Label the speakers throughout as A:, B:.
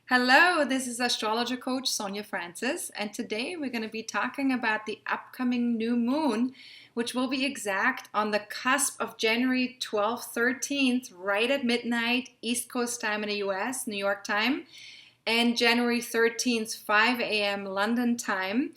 A: Hello, this is AstrologerCoach Sonja Francis, and today we're going to be talking about the upcoming new moon, which will be exact on the cusp of January 12th, 13th, right at midnight, East Coast time in the US, New York time, and January 13th, 5 a.m. London time.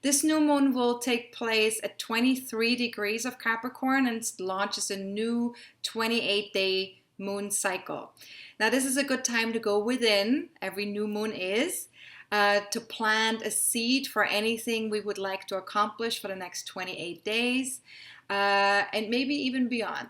A: This new moon will take place at 23 degrees of Capricorn and launches a new 28-day moon cycle. Now, this is a good time to go within, every new moon is, to plant a seed for anything we would like to accomplish for the next 28 days, and maybe even beyond.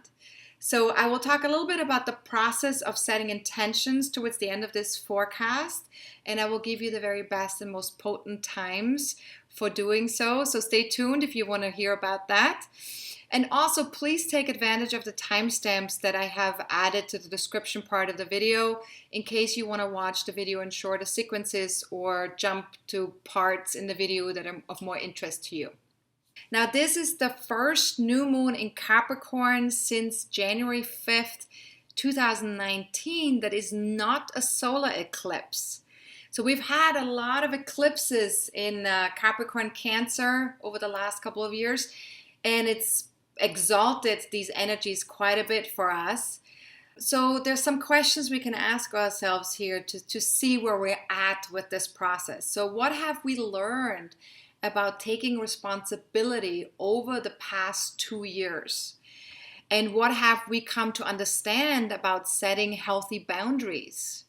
A: So I will talk a little bit about the process of setting intentions towards the end of this forecast, and I will give you the very best and most potent times for doing so. So stay tuned if you want to hear about that. And also, please take advantage of the timestamps that I have added to the description part of the video in case you want to watch the video in shorter sequences or jump to parts in the video that are of more interest to you. Now, this is the first new moon in Capricorn since January 5th, 2019 that is not a solar eclipse. So we've had a lot of eclipses in Capricorn Cancer over the last couple of years, and it's exalted these energies quite a bit for us. So there's some questions we can ask ourselves here to see where we're at with this process. So what have we learned about taking responsibility over the past 2 years? And what have we come to understand about setting healthy boundaries?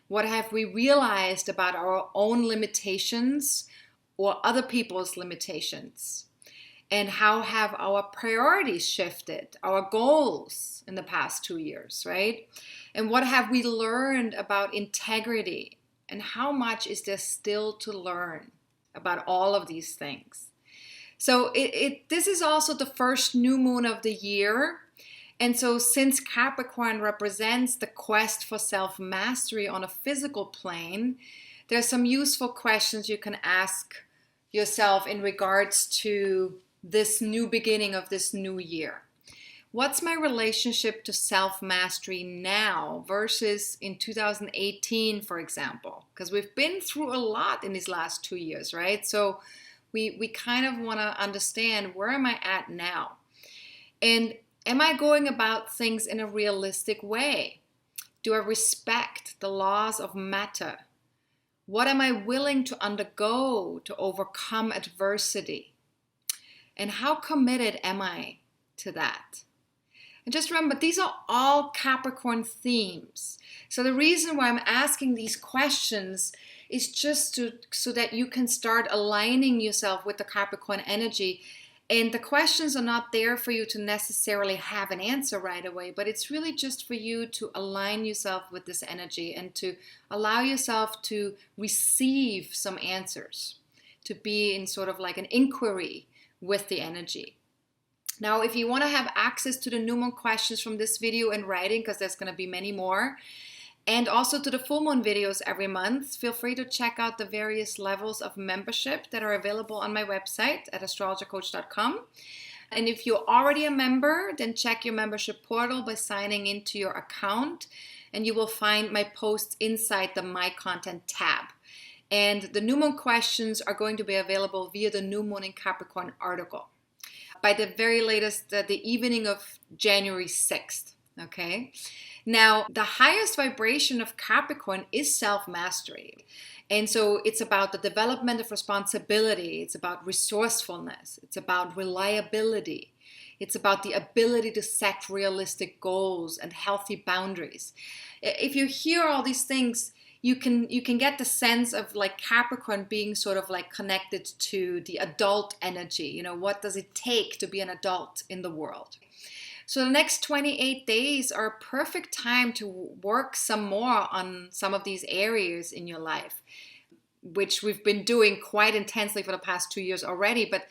A: What have we realized about our own limitations or other people's limitations? And how have our priorities shifted, our goals in the past 2 years, right? And what have we learned about integrity? And how much is there still to learn about all of these things? So this is also the first new moon of the year. And so since Capricorn represents the quest for self-mastery on a physical plane, there's some useful questions you can ask yourself in regards to this new beginning of this new year. What's my relationship to self-mastery now versus in 2018, for example? Because we've been through a lot in these last 2 years, right? So we kind of want to understand, where am I at now? And am I going about things in a realistic way? Do I respect the laws of matter? What am I willing to undergo to overcome adversity? And how committed am I to that? And just remember, these are all Capricorn themes. So the reason why I'm asking these questions is just so that you can start aligning yourself with the Capricorn energy. And the questions are not there for you to necessarily have an answer right away, but it's really just for you to align yourself with this energy and to allow yourself to receive some answers, to be in sort of like an inquiry with the energy. Now, if you want to have access to the new moon questions from this video in writing, because there's going to be many more, and also to the full moon videos every month, feel free to check out the various levels of membership that are available on my website at astrologercoach.com. And if you're already a member, then check your membership portal by signing into your account, and you will find my posts inside the My Content tab. And the new moon questions are going to be available via the new moon in Capricorn article by the very latest, the evening of January 6th, okay? Now, the highest vibration of Capricorn is self-mastery. And so it's about the development of responsibility. It's about resourcefulness. It's about reliability. It's about the ability to set realistic goals and healthy boundaries. If you hear all these things, you can get the sense of like Capricorn being sort of like connected to the adult energy. You know, what does it take to be an adult in the world? So the next 28 days are a perfect time to work some more on some of these areas in your life, which we've been doing quite intensely for the past 2 years already. But,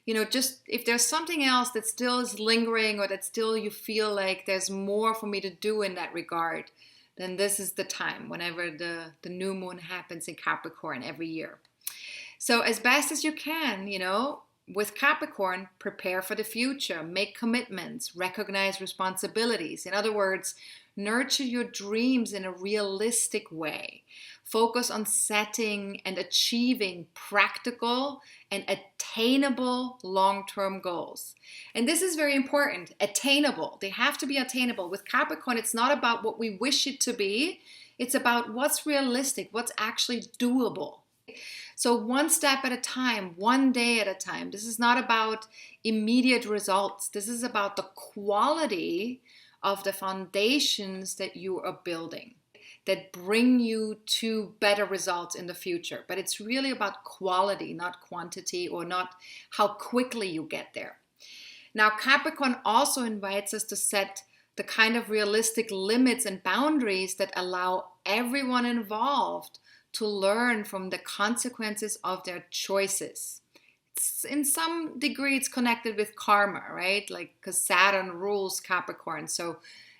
A: you know, just if there's something else that still is lingering or that still you feel like there's more for me to do in that regard, then this is the time, whenever the new moon happens in Capricorn every year. So as best as you can, you know, with Capricorn, prepare for the future, make commitments, recognize responsibilities. In other words, Nurture your dreams in a realistic way. Focus on setting and achieving practical and attainable long-term goals. And this is very important, attainable. They have to be attainable. With Capricorn, it's not about what we wish it to be. It's about what's realistic, what's actually doable. So one step at a time, one day at a time. This is not about immediate results. This is about the quality of the foundations that you are building that bring you to better results in the future. But it's really about quality, not quantity, or not how quickly you get there. Now, Capricorn also invites us to set the kind of realistic limits and boundaries that allow everyone involved to learn from the consequences of their choices. In some degree, it's connected with karma, right? Like, because Saturn rules Capricorn.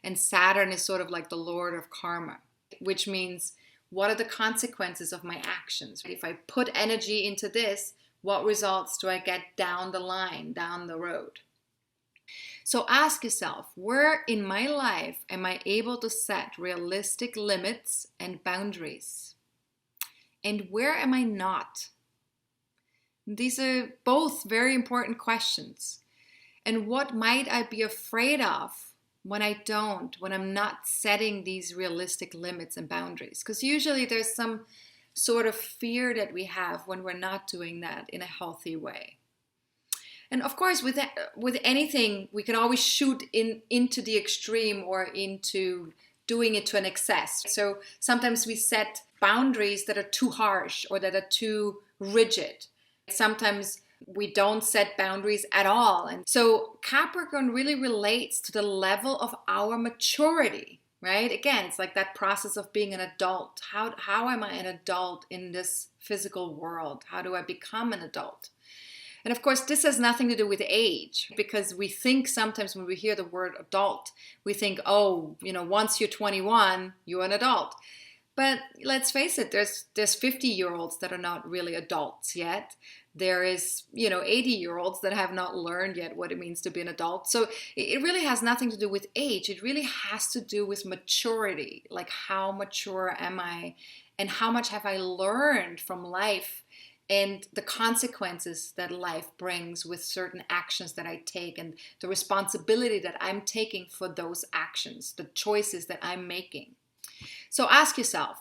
A: And Saturn is sort of like the lord of karma, which means, what are the consequences of my actions? If I put energy into this, what results do I get down the line, down the road? So ask yourself, where in my life am I able to set realistic limits and boundaries? And where am I not? These are both very important questions. And what might I be afraid of when I'm not setting these realistic limits and boundaries? Because usually there's some sort of fear that we have when we're not doing that in a healthy way. And of course, with anything, we can always shoot into the extreme or into doing it to an excess. So sometimes we set boundaries that are too harsh or that are too rigid. Sometimes we don't set boundaries at all. And so Capricorn really relates to the level of our maturity, right? Again, it's like that process of being an adult. How am I an adult in this physical world? How do I become an adult? And of course, this has nothing to do with age, because we think sometimes when we hear the word adult, we think, oh, once you're 21, you're an adult. But let's face it, there's 50-year-olds that are not really adults yet. There is, 80-year-olds that have not learned yet what it means to be an adult. So it really has nothing to do with age. It really has to do with maturity. Like, how mature am I? And how much have I learned from life and the consequences that life brings with certain actions that I take, and the responsibility that I'm taking for those actions, the choices that I'm making. So ask yourself,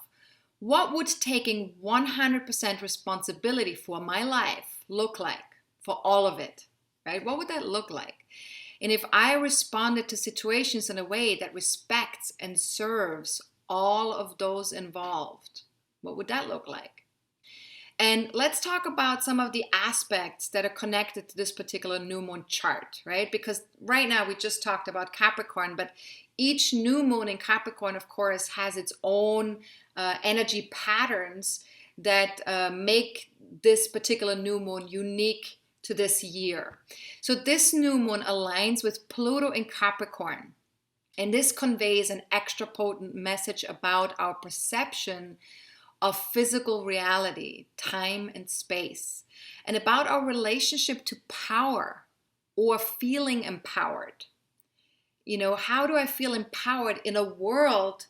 A: what would taking 100% responsibility for my life look like, for all of it, right? What would that look like? And if I responded to situations in a way that respects and serves all of those involved, what would that look like? And let's talk about some of the aspects that are connected to this particular new moon chart, right? Because right now we just talked about Capricorn, but each new moon in Capricorn, of course, has its own energy patterns that make this particular new moon unique to this year. So this new moon aligns with Pluto in Capricorn, and this conveys an extra potent message about our perception of physical reality, time and space, and about our relationship to power or feeling empowered. How do I feel empowered in a world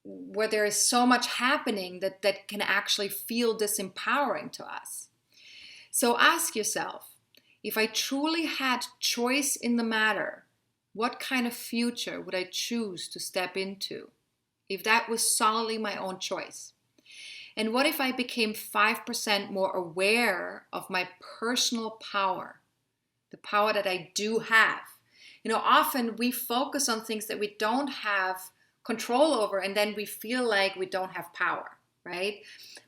A: where there is so much happening that can actually feel disempowering to us? So ask yourself, if I truly had choice in the matter, what kind of future would I choose to step into? If that was solely my own choice? And what if I became 5% more aware of my personal power, the power that I do have? Often we focus on things that we don't have control over, and then we feel like we don't have power, right?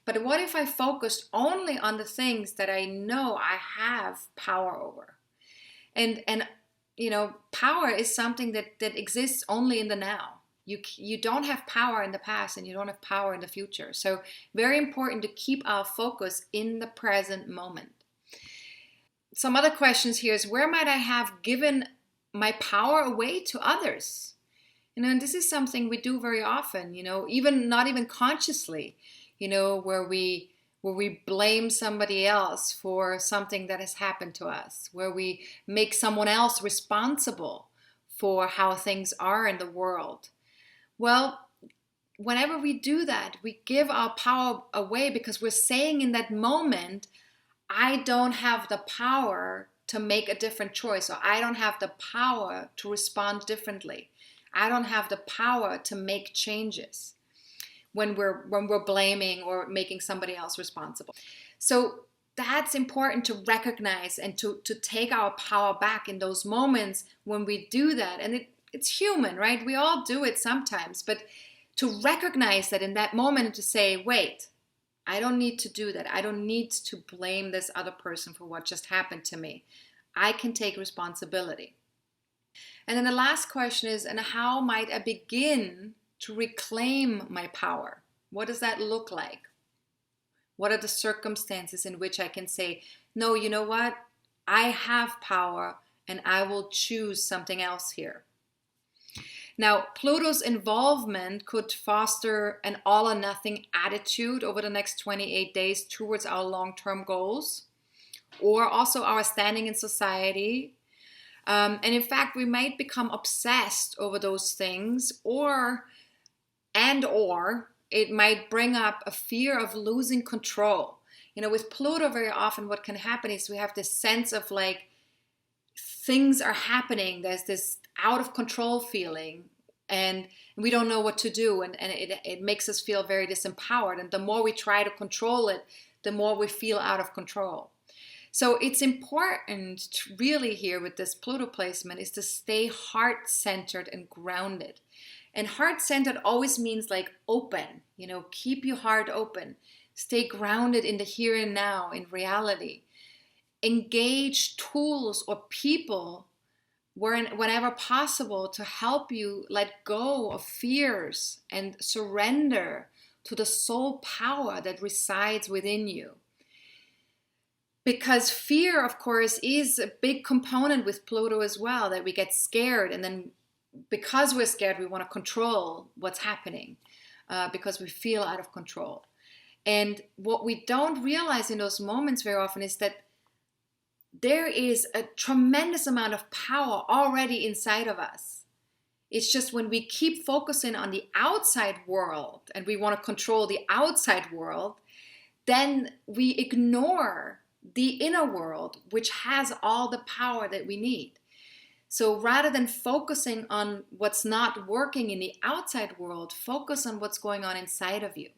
A: But what if I focused only on the things that I know I have power over? And power is something that exists only in the now. You don't have power in the past, and you don't have power in the future. So very important to keep our focus in the present moment. Some other questions here is, where might I have given my power away to others? And this is something we do very often, even not even consciously, where we blame somebody else for something that has happened to us, where we make someone else responsible for how things are in the world. Well, whenever we do that, we give our power away because we're saying in that moment, I don't have the power to make a different choice, or I don't have the power to respond differently. I don't have the power to make changes when we're blaming or making somebody else responsible. So that's important to recognize and to take our power back in those moments when we do that. And it's human, right? We all do it sometimes, but to recognize that in that moment and to say, wait, I don't need to do that. I don't need to blame this other person for what just happened to me. I can take responsibility. And then the last question is, and how might I begin to reclaim my power? What does that look like? What are the circumstances in which I can say, no, you know what? I have power and I will choose something else here. Now, Pluto's involvement could foster an all or nothing attitude over the next 28 days towards our long-term goals, or also our standing in society. And in fact, we might become obsessed over those things, or it might bring up a fear of losing control. You know, with Pluto, very often what can happen is we have this sense of like things are happening. There's this out of control feeling and we don't know what to do. And it makes us feel very disempowered. And the more we try to control it, the more we feel out of control. So it's important to really here with this Pluto placement is to stay heart-centered and grounded. And heart-centered always means like open, you know, keep your heart open. Stay grounded in the here and now, in reality. Engage tools or people whenever possible to help you let go of fears and surrender to the soul power that resides within you. Because fear, of course, is a big component with Pluto as well, that we get scared. And then because we're scared, we want to control what's happening because we feel out of control. And what we don't realize in those moments very often is that there is a tremendous amount of power already inside of us. It's just when we keep focusing on the outside world and we want to control the outside world, then we ignore the inner world, which has all the power that we need. So rather than focusing on what's not working in the outside world, focus on what's going on inside of you.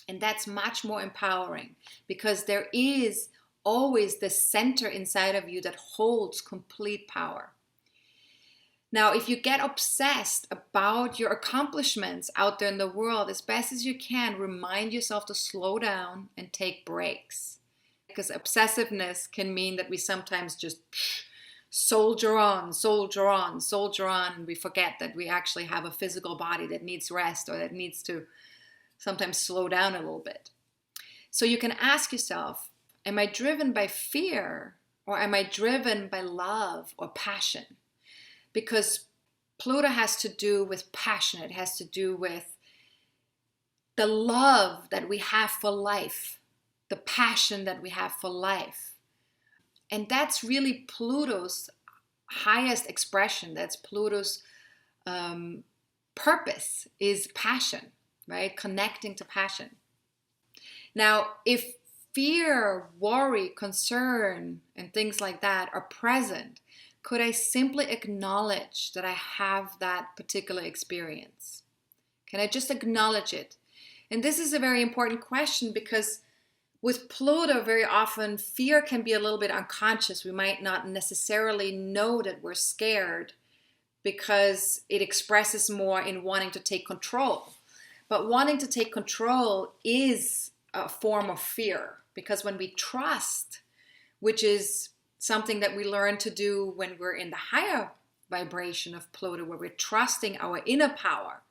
A: And that's much more empowering because there is always the center inside of you that holds complete power. Now, if you get obsessed about your accomplishments out there in the world, as best as you can, remind yourself to slow down and take breaks. Because obsessiveness can mean that we sometimes just soldier on, and we forget that we actually have a physical body that needs rest or that needs to sometimes slow down a little bit. So you can ask yourself, am I driven by fear or am I driven by love or passion? Because Pluto has to do with passion. It has to do with the love that we have for life, the passion that we have for life. And that's really Pluto's highest expression. That's Pluto's purpose is passion, right? Connecting to passion. Now, if fear, worry, concern, and things like that are present, could I simply acknowledge that I have that particular experience? Can I just acknowledge it? And this is a very important question because with Pluto, very often fear can be a little bit unconscious. We might not necessarily know that we're scared because it expresses more in wanting to take control. But wanting to take control is a form of fear because when we trust, which is something that we learn to do when we're in the higher vibration of Pluto, where we're trusting our inner power,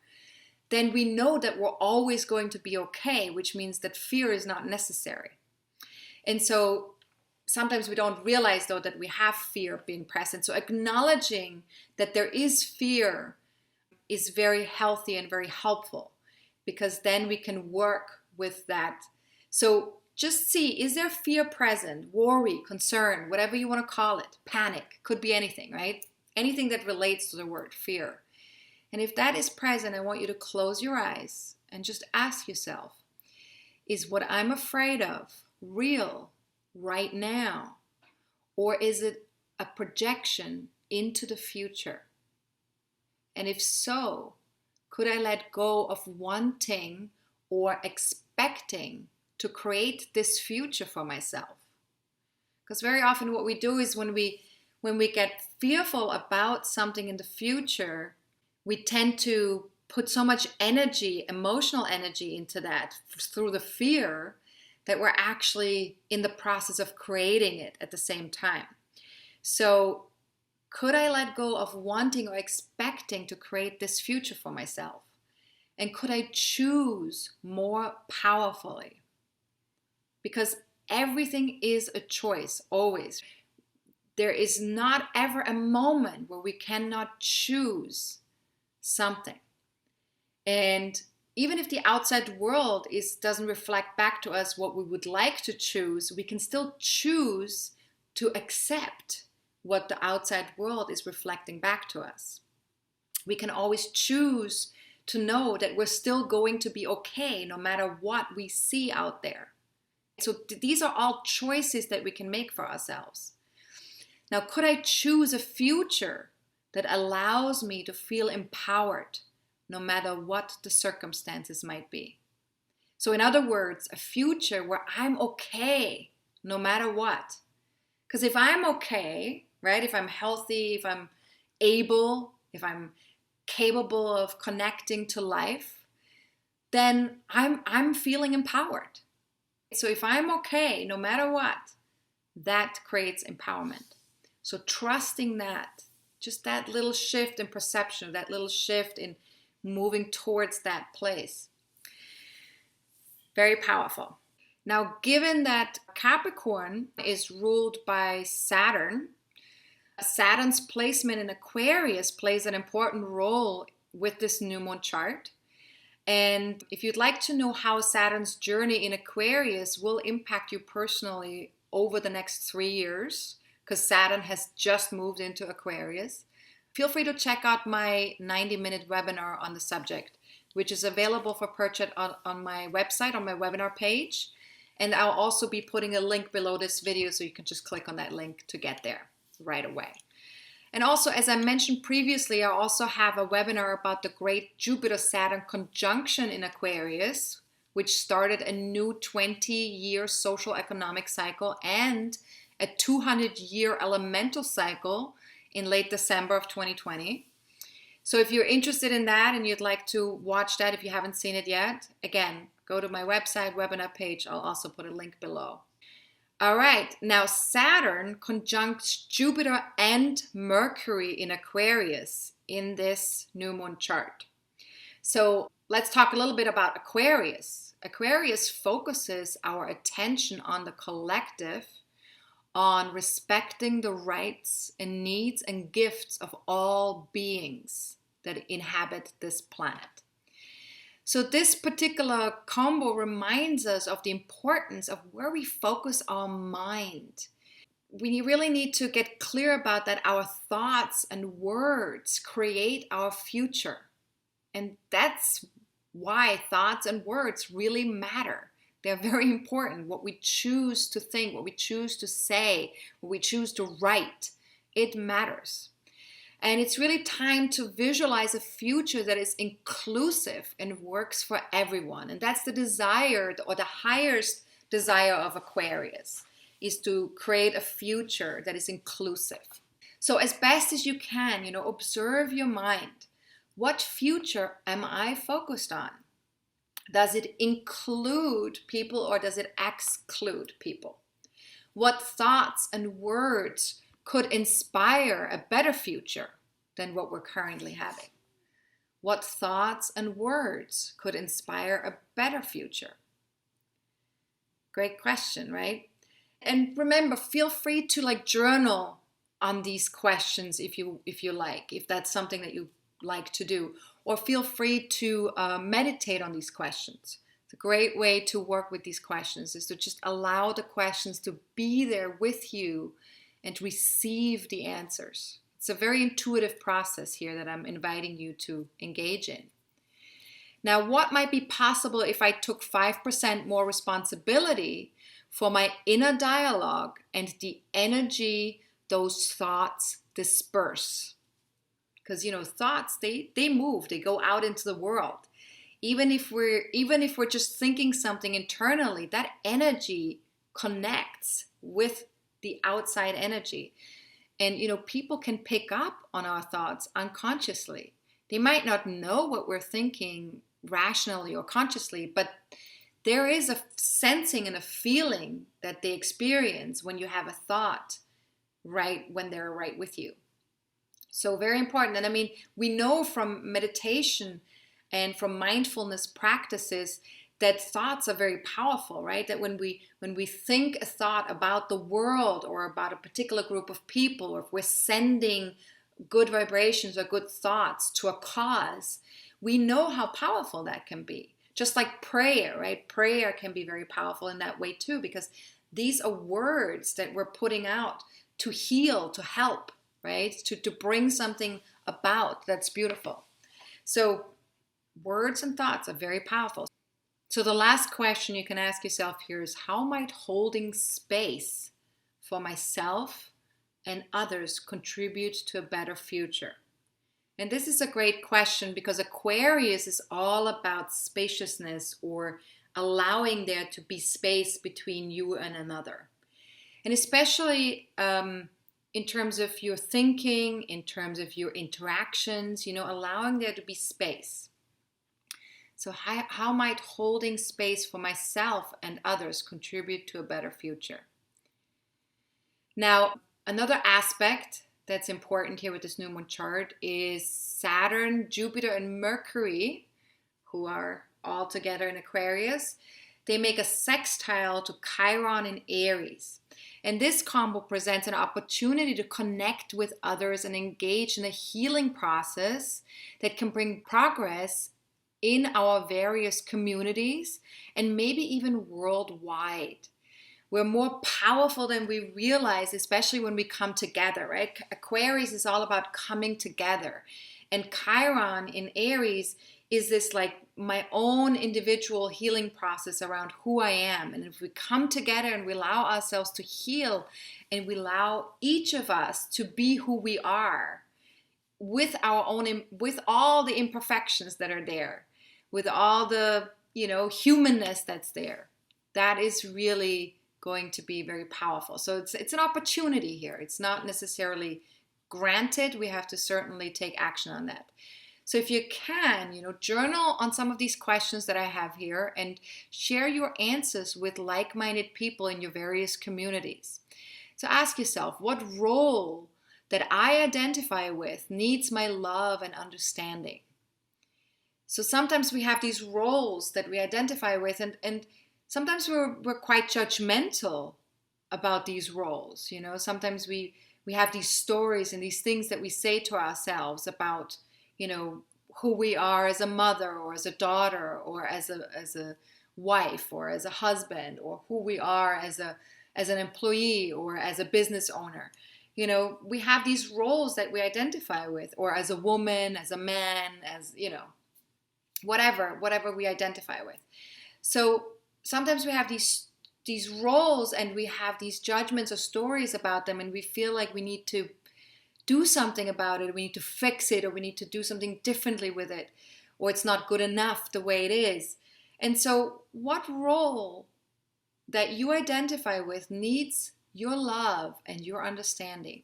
A: then we know that we're always going to be okay, which means that fear is not necessary. And so sometimes we don't realize, though, that we have fear being present. So acknowledging that there is fear is very healthy and very helpful because then we can work with that. So just see, is there fear present, worry, concern, whatever you want to call it, panic, could be anything, right? anything that relates to the word fear. And if that is present, I want you to close your eyes and just ask yourself, is what I'm afraid of real right now? Or is it a projection into the future? And if so, could I let go of wanting or expecting to create this future for myself? Because very often what we do is when we get fearful about something in the future, we tend to put so much energy, emotional energy into that through the fear that we're actually in the process of creating it at the same time. So could I let go of wanting or expecting to create this future for myself? And could I choose more powerfully? Because everything is a choice, always. There is not ever a moment where we cannot choose something. And even if the outside world doesn't reflect back to us what we would like to choose, we can still choose to accept what the outside world is reflecting back to us. We can always choose to know that we're still going to be okay no matter what we see out there. So these are all choices that we can make for ourselves. Now, could I choose a future that allows me to feel empowered no matter what the circumstances might be? So in other words, a future where I'm okay no matter what. Because if I'm okay, right, if I'm healthy, if I'm able, if I'm capable of connecting to life, then I'm feeling empowered. So if I'm okay no matter what, that creates empowerment. So trusting that, just that little shift in perception, that little shift in moving towards that place. Very powerful. Now, given that Capricorn is ruled by Saturn, Saturn's placement in Aquarius plays an important role with this new moon chart. And if you'd like to know how Saturn's journey in Aquarius will impact you personally over the next 3 years, because Saturn has just moved into Aquarius, feel free to check out my 90-minute webinar on the subject, which is available for purchase on my website, on my webinar page. And I'll also be putting a link below this video so you can just click on that link to get there right away. And also, as I mentioned previously, I also have a webinar about the great Jupiter-Saturn conjunction in Aquarius, which started a new 20-year social economic cycle and a 200-year elemental cycle in late December of 2020. So if you're interested in that and you'd like to watch that if you haven't seen it yet, again, go to my website, webinar page. I'll also put a link below. All right, now Saturn conjuncts Jupiter and Mercury in Aquarius in this new moon chart. So let's talk a little bit about Aquarius. Aquarius focuses our attention on the collective, on respecting the rights and needs and gifts of all beings that inhabit this planet. So this particular combo reminds us of the importance of where we focus our mind. We really need to get clear about that our thoughts and words create our future. And that's why thoughts and words really matter. They're very important. What we choose to think, what we choose to say, what we choose to write, it matters. And it's really time to visualize a future that is inclusive and works for everyone. And that's the desire, or the highest desire of Aquarius, is to create a future that is inclusive. So as best as you can, observe your mind. What future am I focused on? Does it include people or does it exclude people? What thoughts and words could inspire a better future than what we're currently having? What thoughts and words could inspire a better future? Great question, right? And remember, feel free to journal on these questions if you like, if that's something that you like to do, or feel free to meditate on these questions. It's a great way to work with these questions, is to just allow the questions to be there with you and receive the answers. It's a very intuitive process here that I'm inviting you to engage in. Now, what might be possible if I took 5% more responsibility for my inner dialogue and the energy those thoughts disperse? Because, thoughts, they move, they go out into the world. Even if we're just thinking something internally, that energy connects with the outside energy. And, people can pick up on our thoughts unconsciously. They might not know what we're thinking rationally or consciously, but there is a sensing and a feeling that they experience when you have a thought right when they're right with you. So very important. And we know from meditation and from mindfulness practices that thoughts are very powerful, right? That when we think a thought about the world or about a particular group of people, or if we're sending good vibrations or good thoughts to a cause, we know how powerful that can be. Just like prayer, right? Prayer can be very powerful in that way too, because these are words that we're putting out to heal, to help, right? To bring something about that's beautiful. So words and thoughts are very powerful. So the last question you can ask yourself here is, how might holding space for myself and others contribute to a better future? And this is a great question because Aquarius is all about spaciousness, or allowing there to be space between you and another. And especially in terms of your thinking, in terms of your interactions, allowing there to be space. So how might holding space for myself and others contribute to a better future? Now, another aspect that's important here with this new moon chart is Saturn, Jupiter, and Mercury, who are all together in Aquarius. They make a sextile to Chiron in Aries. And this combo presents an opportunity to connect with others and engage in a healing process that can bring progress in our various communities and maybe even worldwide. We're more powerful than we realize, especially when we come together, right? Aquarius is all about coming together. And Chiron in Aries is this like my own individual healing process around who I am. And if we come together and we allow ourselves to heal, and we allow each of us to be who we are with our own, with all the imperfections that are there, with all the, humanness that's there, that is really going to be very powerful. So it's an opportunity here. It's not necessarily granted. We have to certainly take action on that. So if you can, journal on some of these questions that I have here and share your answers with like-minded people in your various communities. So ask yourself, what role that I identify with needs my love and understanding? So sometimes we have these roles that we identify with, and sometimes we're quite judgmental about these roles. Sometimes we have these stories and these things that we say to ourselves about, who we are as a mother or as a daughter or as a wife or as a husband, or who we are as an employee or as a business owner. We have these roles that we identify with, or as a woman, as a man, as, whatever we identify with. So sometimes we have these roles and we have these judgments or stories about them, and we feel like we need to do something about it, we need to fix it, or we need to do something differently with it, or it's not good enough the way it is. And so what role that you identify with needs your love and your understanding?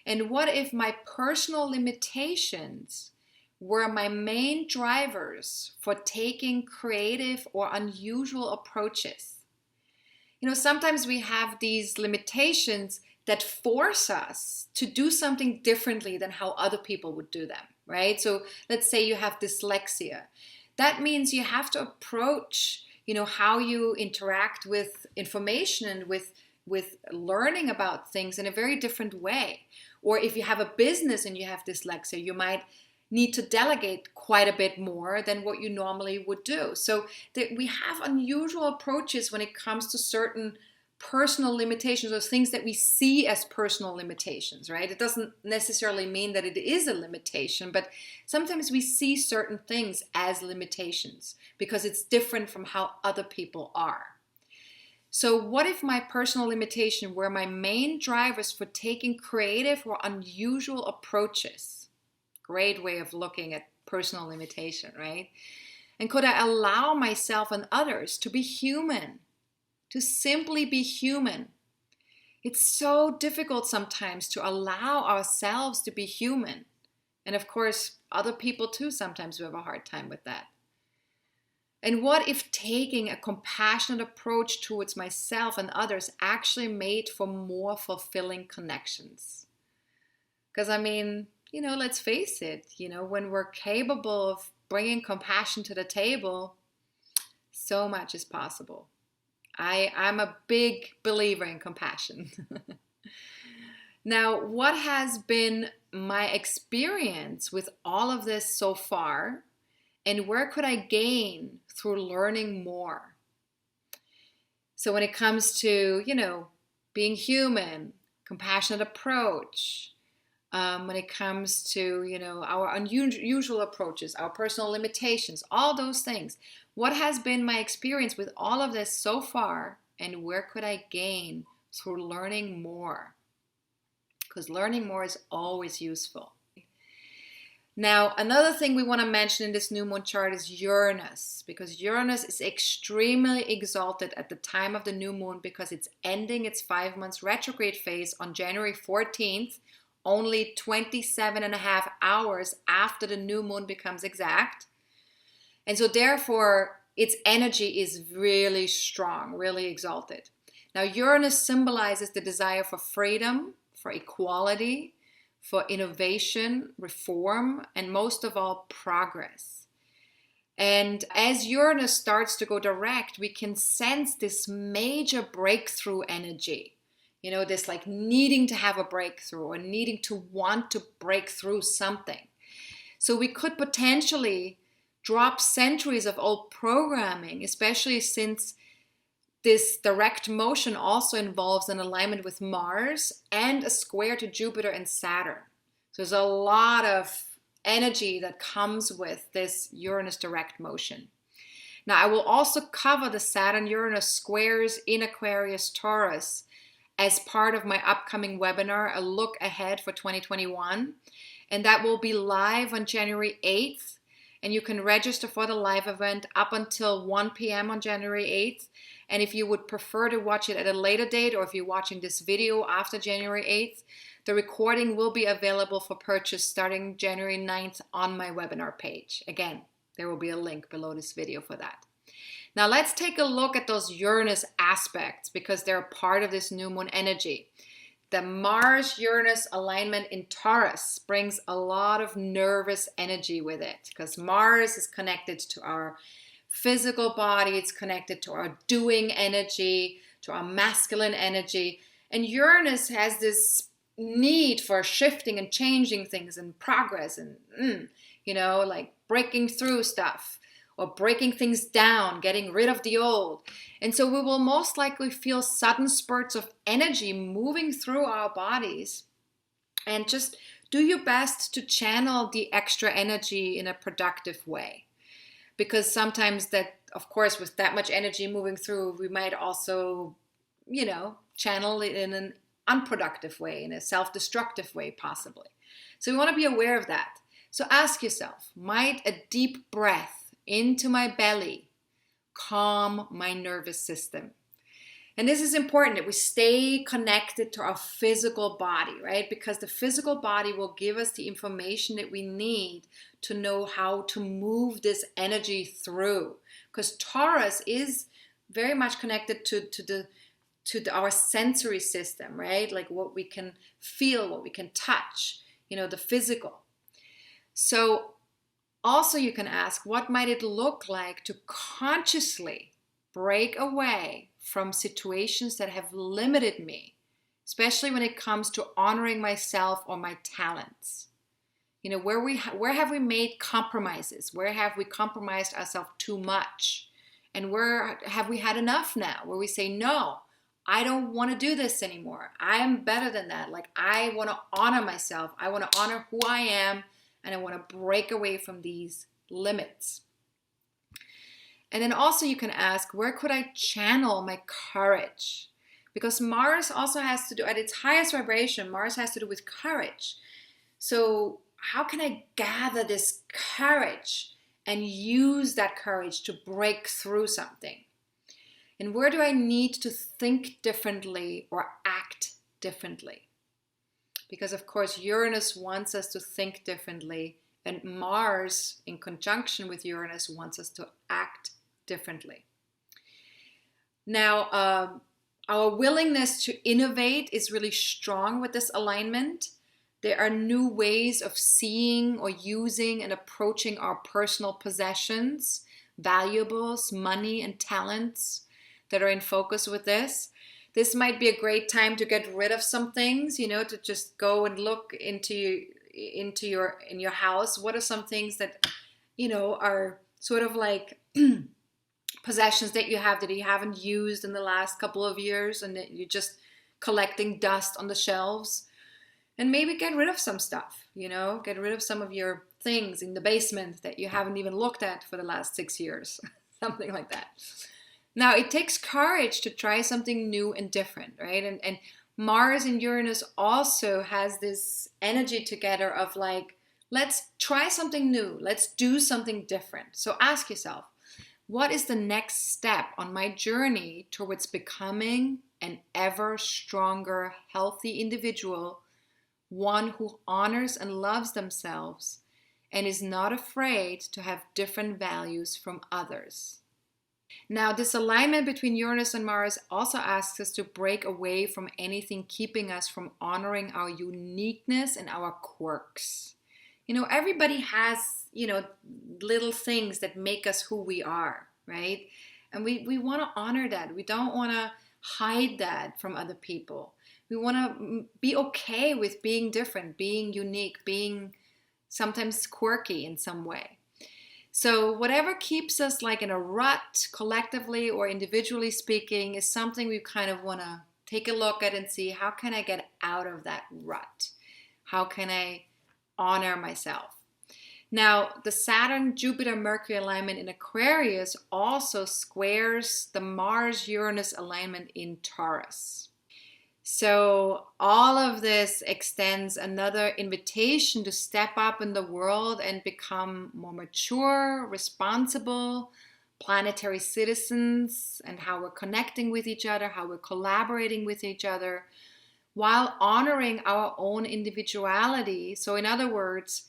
A: And what if my personal limitations were my main drivers for taking creative or unusual approaches? Sometimes we have these limitations that force us to do something differently than how other people would do them, right? So let's say you have dyslexia. That means you have to approach, how you interact with information and with learning about things in a very different way. Or if you have a business and you have dyslexia, you might need to delegate quite a bit more than what you normally would do. So that we have unusual approaches when it comes to certain personal limitations, those things that we see as personal limitations, right? It doesn't necessarily mean that it is a limitation, but sometimes we see certain things as limitations because it's different from how other people are. So what if my personal limitation were my main drivers for taking creative or unusual approaches? Great way of looking at personal limitation, right? And could I allow myself and others to be human? To simply be human. It's so difficult sometimes to allow ourselves to be human. And of course, other people too, sometimes we have a hard time with that. And what if taking a compassionate approach towards myself and others actually made for more fulfilling connections? Because I mean, let's face it, when we're capable of bringing compassion to the table, so much is possible. I'm a big believer in compassion. Now, what has been my experience with all of this so far, and where could I gain through learning more? So when it comes to, being human, compassionate approach, when it comes to, our unusual approaches, our personal limitations, all those things. What has been my experience with all of this so far, and where could I gain through learning more? Because learning more is always useful. Now, another thing we want to mention in this new moon chart is Uranus, because Uranus is extremely exalted at the time of the new moon because it's ending its 5 months retrograde phase on January 14th, only 27 and a half hours after the new moon becomes exact. And so therefore, its energy is really strong, really exalted. Now, Uranus symbolizes the desire for freedom, for equality, for innovation, reform, and most of all, progress. And as Uranus starts to go direct, we can sense this major breakthrough energy. This like needing to have a breakthrough or needing to want to break through something. So we could potentially drop centuries of old programming, especially since this direct motion also involves an alignment with Mars and a square to Jupiter and Saturn. So there's a lot of energy that comes with this Uranus direct motion. Now, I will also cover the Saturn-Uranus squares in Aquarius, Taurus as part of my upcoming webinar, A Look Ahead for 2021. And that will be live on January 8th. And you can register for the live event up until 1 p.m. on January 8th. And if you would prefer to watch it at a later date, or if you're watching this video after January 8th, the recording will be available for purchase starting January 9th on my webinar page. Again, there will be a link below this video for that. Now let's take a look at those Uranus aspects because they're part of this new moon energy. The Mars-Uranus alignment in Taurus brings a lot of nervous energy with it because Mars is connected to our physical body, it's connected to our doing energy, to our masculine energy. And Uranus has this need for shifting and changing things and progress and, like breaking through stuff or breaking things down, getting rid of the old. And so we will most likely feel sudden spurts of energy moving through our bodies. And just do your best to channel the extra energy in a productive way. Because sometimes that, of course, with that much energy moving through, we might also, channel it in an unproductive way, in a self-destructive way, possibly. So we want to be aware of that. So ask yourself, might a deep breath into my belly calm my nervous system? And this is important that we stay connected to our physical body, right? Because the physical body will give us the information that we need to know how to move this energy through. Because Taurus is very much connected to our sensory system, right? Like what we can feel, what we can touch, the physical. So also you can ask, what might it look like to consciously break away from situations that have limited me, especially when it comes to honoring myself or my talents? Where have we made compromises? Where have we compromised ourselves too much? And where have we had enough now? Where we say, no, I don't want to do this anymore. I am better than that. Like, I want to honor myself. I want to honor who I am, and I want to break away from these limits. And then also you can ask, where could I channel my courage? Because Mars also has to do, at its highest vibration, Mars has to do with courage. So how can I gather this courage and use that courage to break through something? And where do I need to think differently or act differently? Because of course Uranus wants us to think differently, and Mars in conjunction with Uranus wants us to act differently. Now, our willingness to innovate is really strong with this alignment. There are new ways of seeing or using and approaching our personal possessions, valuables, money, and talents that are in focus with this. This might be a great time to get rid of some things, to just go and look into your house. What are some things that, are sort of like possessions that you have that you haven't used in the last couple of years and that you're just collecting dust on the shelves? And maybe get rid of some stuff, get rid of some of your things in the basement that you haven't even looked at for the last 6 years, something like that. Now, it takes courage to try something new and different, right? And Mars and Uranus also has this energy together of like, let's try something new. Let's do something different. So ask yourself, what is the next step on my journey towards becoming an ever stronger, healthy individual, one who honors and loves themselves and is not afraid to have different values from others? Now, this alignment between Uranus and Mars also asks us to break away from anything keeping us from honoring our uniqueness and our quirks. Everybody has, little things that make us who we are, right? And we want to honor that. We don't want to hide that from other people. We want to be okay with being different, being unique, being sometimes quirky in some way. So whatever keeps us like in a rut, collectively or individually speaking, is something we kind of want to take a look at and see, how can I get out of that rut? How can I honor myself? Now, the Saturn-Jupiter-Mercury alignment in Aquarius also squares the Mars-Uranus alignment in Taurus. So all of this extends another invitation to step up in the world and become more mature, responsible, planetary citizens, and how we're connecting with each other, how we're collaborating with each other, while honoring our own individuality. So in other words,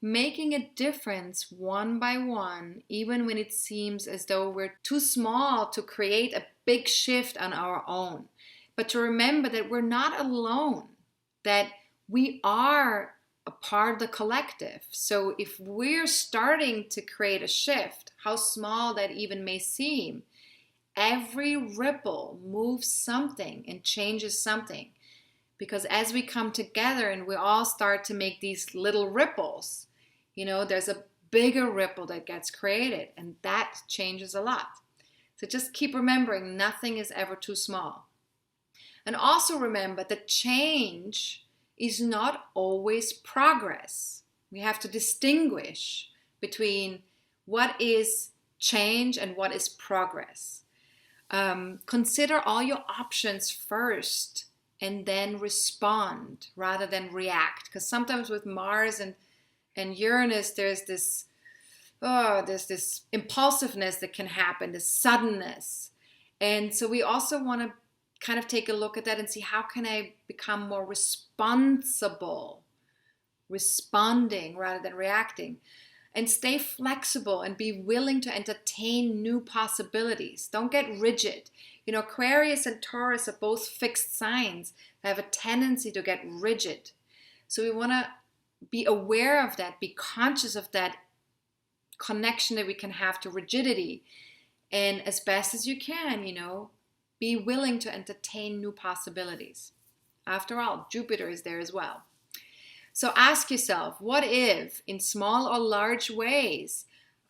A: making a difference one by one, even when it seems as though we're too small to create a big shift on our own. But to remember that we're not alone, that we are a part of the collective. So if we're starting to create a shift, how small that even may seem, every ripple moves something and changes something. Because as we come together and we all start to make these little ripples, there's a bigger ripple that gets created, and that changes a lot. So just keep remembering, nothing is ever too small. And also remember that change is not always progress. We have to distinguish between what is change and what is progress. Consider all your options first and then respond rather than react. Because sometimes with Mars and Uranus, there's this impulsiveness that can happen, this suddenness. And so we also want to kind of take a look at that and see, how can I become more responsible, responding rather than reacting, and stay flexible and be willing to entertain new possibilities. Don't get rigid. Aquarius and Taurus are both fixed signs. They have a tendency to get rigid. So we want to be aware of that, be conscious of that connection that we can have to rigidity. And as best as you can, be willing to entertain new possibilities. After all, Jupiter is there as well. So ask yourself, what if, in small or large ways,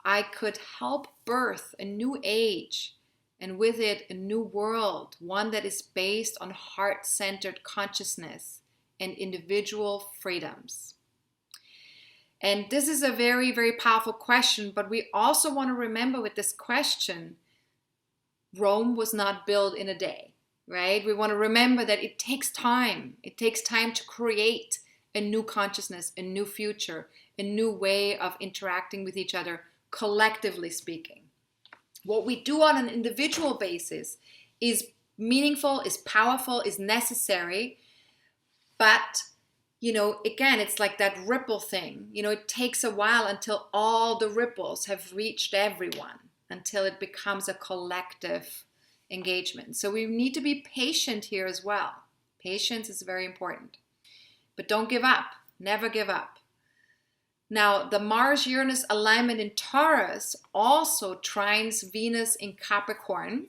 A: I could help birth a new age and with it a new world, one that is based on heart-centered consciousness and individual freedoms. And this is a very, very powerful question, but we also want to remember with this question, Rome was not built in a day, right? We want to remember that it takes time. It takes time to create a new consciousness, a new future, a new way of interacting with each other, collectively speaking. What we do on an individual basis is meaningful, is powerful, is necessary, but again, it's like that ripple thing. It takes a while until all the ripples have reached everyone, until it becomes a collective engagement. So we need to be patient here as well. Patience is very important. But don't give up. Never give up. Now, the Mars-Uranus alignment in Taurus also trines Venus in Capricorn.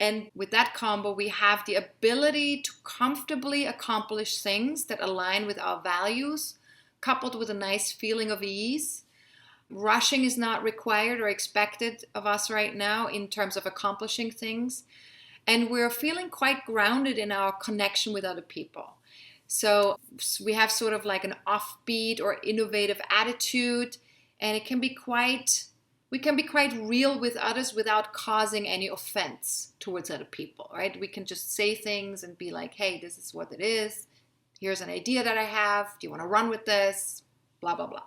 A: And with that combo, we have the ability to comfortably accomplish things that align with our values, coupled with a nice feeling of ease. Rushing is not required or expected of us right now in terms of accomplishing things. And we're feeling quite grounded in our connection with other people. So we have sort of like an offbeat or innovative attitude, and we can be quite real with others without causing any offense towards other people, right? We can just say things and be like, hey, this is what it is. Here's an idea that I have. Do you want to run with this? Blah, blah, blah.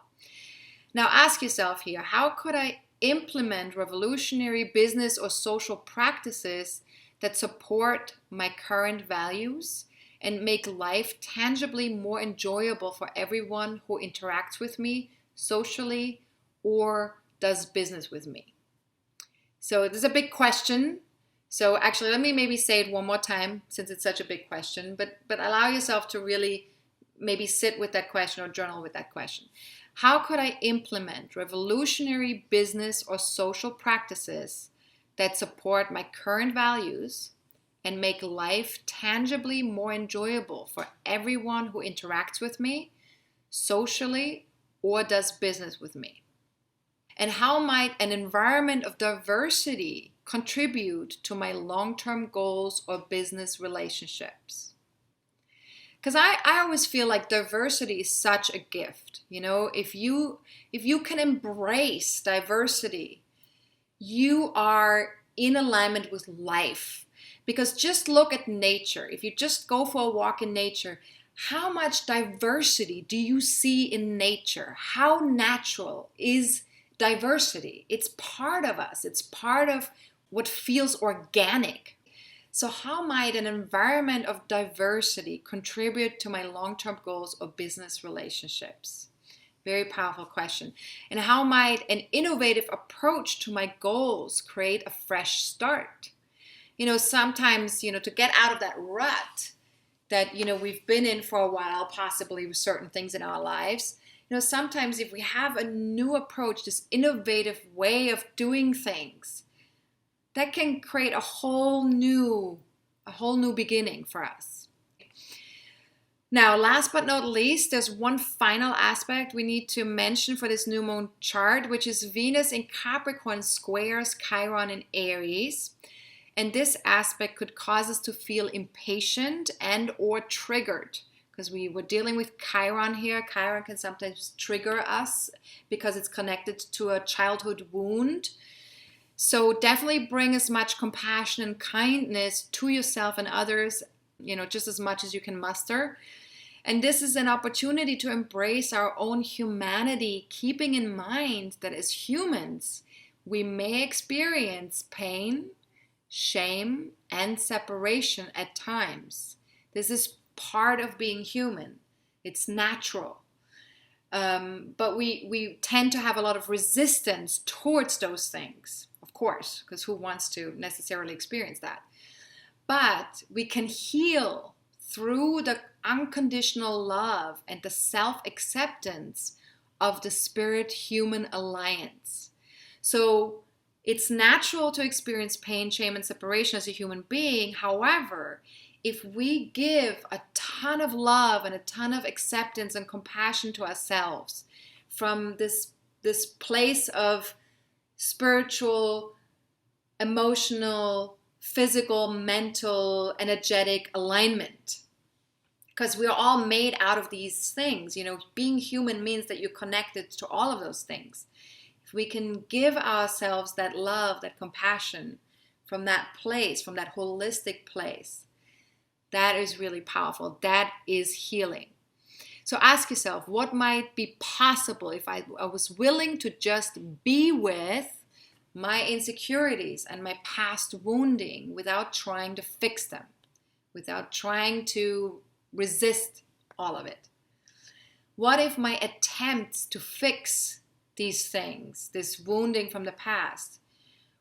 A: Now ask yourself here, how could I implement revolutionary business or social practices that support my current values and make life tangibly more enjoyable for everyone who interacts with me socially or does business with me? So this is a big question. So actually, let me maybe say it one more time since it's such a big question, but allow yourself to really maybe sit with that question or journal with that question. How could I implement revolutionary business or social practices that support my current values and make life tangibly more enjoyable for everyone who interacts with me socially or does business with me? And how might an environment of diversity contribute to my long-term goals or business relationships? Because I always feel like diversity is such a gift. If you can embrace diversity, you are in alignment with life. Because just look at nature. If you just go for a walk in nature, how much diversity do you see in nature? How natural is diversity? It's part of us. It's part of what feels organic. So how might an environment of diversity contribute to my long-term goals or business relationships? Very powerful question. And how might an innovative approach to my goals create a fresh start? Sometimes, to get out of that rut that, we've been in for a while, possibly with certain things in our lives, sometimes if we have a new approach, this innovative way of doing things, that can create a whole new beginning for us. Now, last but not least, there's one final aspect we need to mention for this new moon chart, which is Venus in Capricorn squares Chiron in Aries. And this aspect could cause us to feel impatient and or triggered, because we were dealing with Chiron here. Chiron can sometimes trigger us because it's connected to a childhood wound. So definitely bring as much compassion and kindness to yourself and others, just as much as you can muster. And this is an opportunity to embrace our own humanity, keeping in mind that as humans, we may experience pain, shame, and separation at times. This is part of being human. It's natural. But we tend to have a lot of resistance towards those things, of course, because who wants to necessarily experience that? But we can heal through the unconditional love and the self-acceptance of the spirit-human alliance. So it's natural to experience pain, shame, and separation as a human being. However, if we give a ton of love and a ton of acceptance and compassion to ourselves from this place of spiritual emotional, physical, mental, energetic alignment. Because we're all made out of these things. Being human means that you're connected to all of those things. If we can give ourselves that love, that compassion from that place, from that holistic place, that is really powerful. That is healing. So ask yourself, what might be possible if I was willing to just be with my insecurities and my past wounding without trying to fix them, without trying to resist all of it? What if my attempts to fix these things, this wounding from the past,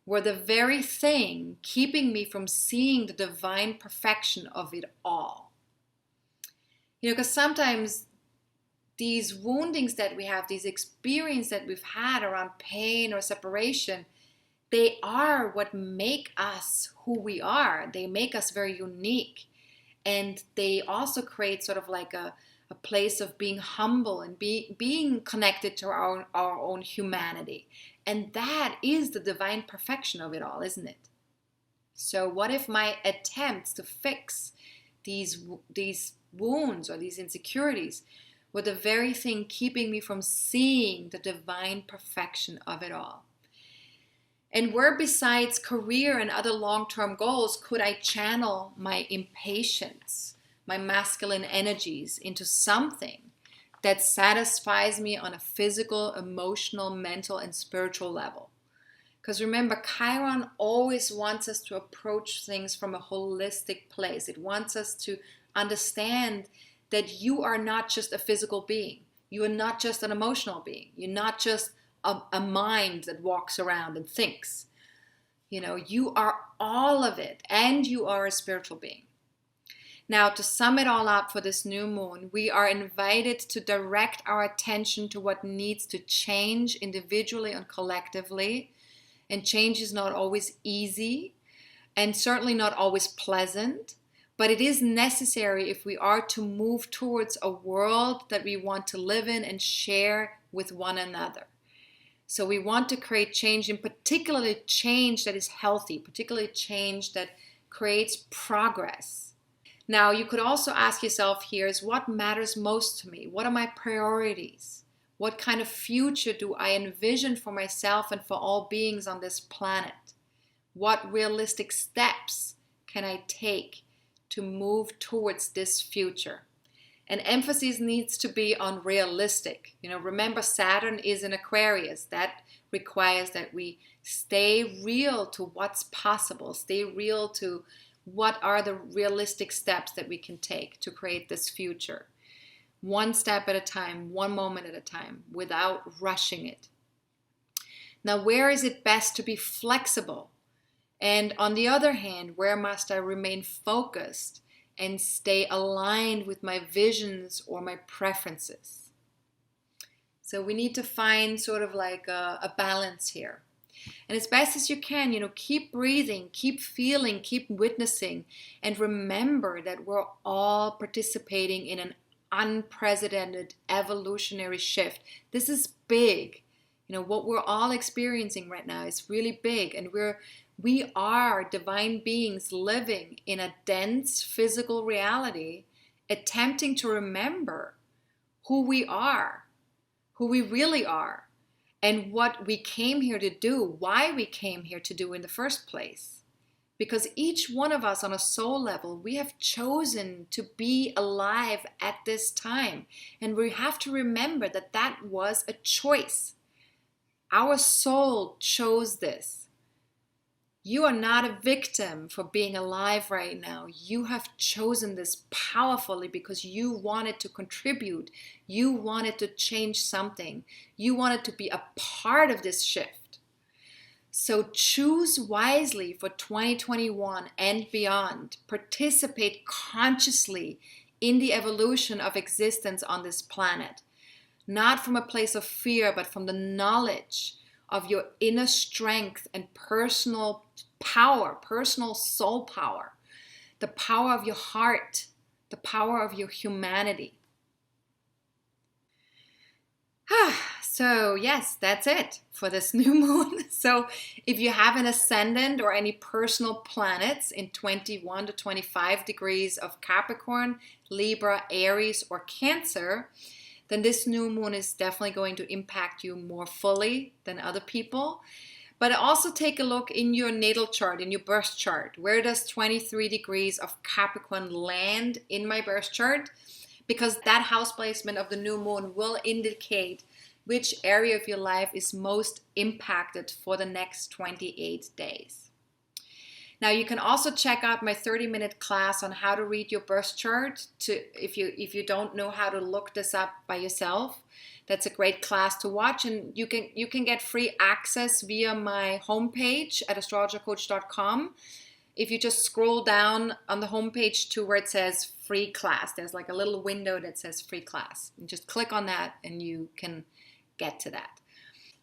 A: were the very thing keeping me from seeing the divine perfection of it all? Because sometimes these woundings that we have, these experiences that we've had around pain or separation, they are what make us who we are. They make us very unique. And they also create sort of like a place of being humble and being connected to our own humanity. And that is the divine perfection of it all, isn't it? So what if my attempts to fix these wounds or these insecurities were the very thing keeping me from seeing the divine perfection of it all? And where besides career and other long-term goals could I channel my impatience, my masculine energies into something that satisfies me on a physical, emotional, mental, and spiritual level? Because remember, Chiron always wants us to approach things from a holistic place. It wants us to understand that you are not just a physical being. You are not just an emotional being. You're not just a mind that walks around and thinks. You are all of it, and you are a spiritual being. Now, to sum it all up for this new moon, we are invited to direct our attention to what needs to change individually and collectively. And change is not always easy, and certainly not always pleasant, but it is necessary if we are to move towards a world that we want to live in and share with one another. So we want to create change, and particularly change that is healthy, particularly change that creates progress. Now, you could also ask yourself here is what matters most to me? What are my priorities? What kind of future do I envision for myself and for all beings on this planet? What realistic steps can I take to move towards this future? And emphasis needs to be on realistic. Remember, Saturn is in Aquarius. That requires that we stay real to what's possible, stay real to what are the realistic steps that we can take to create this future. One step at a time, one moment at a time, without rushing it. Now, where is it best to be flexible? And on the other hand, where must I remain focused and stay aligned with my visions or my preferences? So we need to find sort of like a balance here. And as best as you can, keep breathing, keep feeling, keep witnessing, and remember that we're all participating in an unprecedented evolutionary shift. This is big. What we're all experiencing right now is really big, and we are divine beings living in a dense physical reality, attempting to remember who we really are, and what we came here to do, why we came here to do in the first place. Because each one of us on a soul level, we have chosen to be alive at this time. And we have to remember that that was a choice. Our soul chose this. You are not a victim for being alive right now. You have chosen this powerfully because you wanted to contribute. You wanted to change something. You wanted to be a part of this shift. So choose wisely for 2021 and beyond. Participate consciously in the evolution of existence on this planet. Not from a place of fear, but from the knowledge of your inner strength and personal power, personal soul power, the power of your heart, the power of your humanity. So yes, that's it for this new moon. So if you have an ascendant or any personal planets in 21 to 25 degrees of Capricorn, Libra, Aries, or Cancer, then this new moon is definitely going to impact you more fully than other people. But also take a look in your natal chart, in your birth chart. Where does 23 degrees of Capricorn land in my birth chart? Because that house placement of the new moon will indicate which area of your life is most impacted for the next 28 days. Now you can also check out my 30-minute class on how to read your birth chart if you don't know how to look this up by yourself. That's a great class to watch, and you can get free access via my homepage at astrologercoach.com. If you just scroll down on the homepage to where it says free class, there's like a little window that says free class. And just click on that and you can get to that.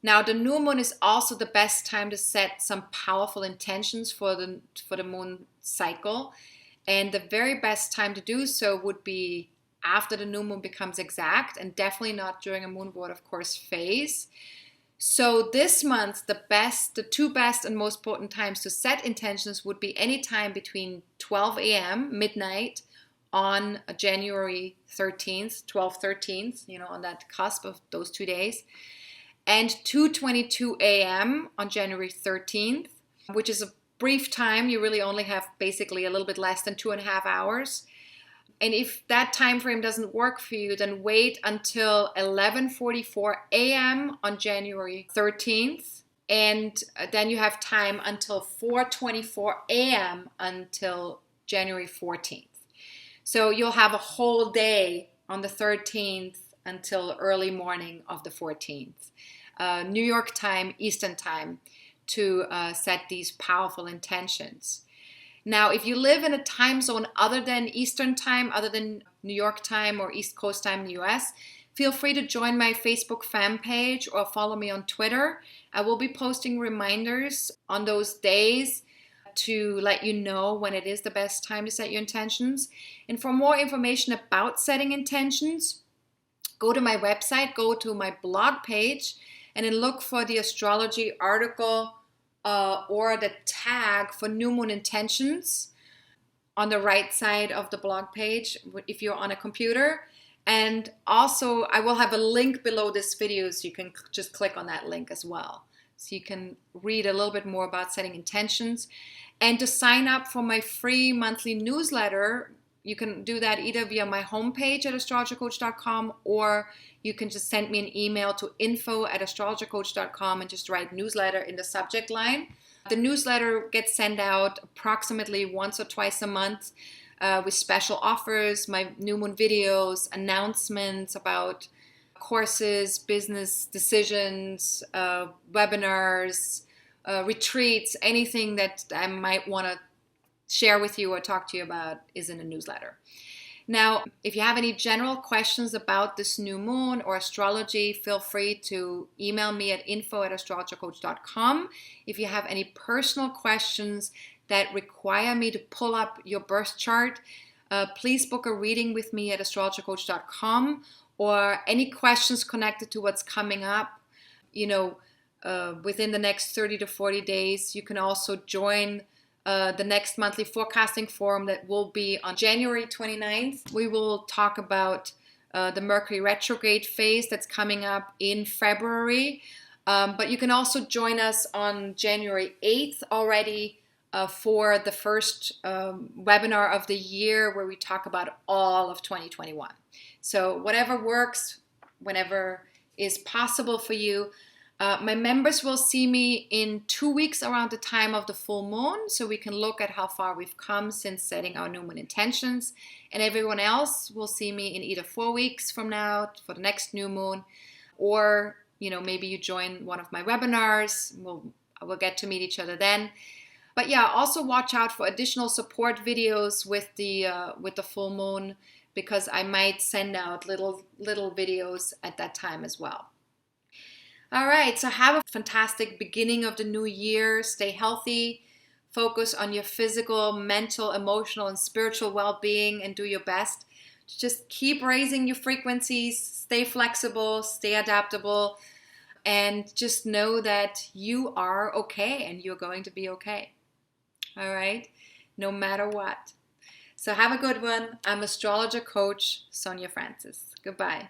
A: Now, the new moon is also the best time to set some powerful intentions for the moon cycle. And the very best time to do so would be after the new moon becomes exact, and definitely not during a moon void, of course, phase. So this month, the two best and most potent times to set intentions would be any time between 12 a.m., midnight, on January 13th, 12/13th, on that cusp of those 2 days, and 2:22 a.m. on January 13th, which is a brief time. You really only have basically a little bit less than 2.5 hours. And if that time frame doesn't work for you, then wait until 11:44 a.m. on January 13th. And then you have time until 4:24 a.m. until January 14th. So you'll have a whole day on the 13th until early morning of the 14th. New York time, Eastern time, to set these powerful intentions. Now, if you live in a time zone other than Eastern time, other than New York time or East Coast time in the US, feel free to join my Facebook fan page or follow me on Twitter. I will be posting reminders on those days to let you know when it is the best time to set your intentions. And for more information about setting intentions, go to my website, go to my blog page, and then look for the astrology article or the tag for new moon intentions on the right side of the blog page if you're on a computer. And also I will have a link below this video, so you can just click on that link as well, so you can read a little bit more about setting intentions. And to sign up for my free monthly newsletter, you can do that either via my homepage at astrologercoach.com, or you can just send me an email to info@astrologercoach.com and just write newsletter in the subject line. The newsletter gets sent out approximately once or twice a month with special offers, my new moon videos, announcements about courses, business decisions, webinars, retreats, anything that I might want to share with you or talk to you about is in a newsletter. Now, if you have any general questions about this new moon or astrology, feel free to email me at info@astrologercoach.com. If you have any personal questions that require me to pull up your birth chart, please book a reading with me at astrologercoach.com, or any questions connected to what's coming up, within the next 30 to 40 days. You can also join the next monthly forecasting forum that will be on January 29th. We will talk about the Mercury retrograde phase that's coming up in February. But you can also join us on January 8th already for the first webinar of the year, where we talk about all of 2021. So whatever works, whenever is possible for you. My members will see me in 2 weeks around the time of the full moon, so we can look at how far we've come since setting our new moon intentions. And everyone else will see me in either 4 weeks from now for the next new moon, or maybe you join one of my webinars. We'll get to meet each other then. But yeah, also watch out for additional support videos with the full moon, because I might send out little videos at that time as well. All right, so have a fantastic beginning of the new year. Stay healthy, focus on your physical, mental, emotional, and spiritual well-being, and do your best to just keep raising your frequencies, stay flexible, stay adaptable, And just know that you are okay and you're going to be okay. All right? No matter what. So have a good one. I'm Astrologer Coach Sonja Francis. Goodbye.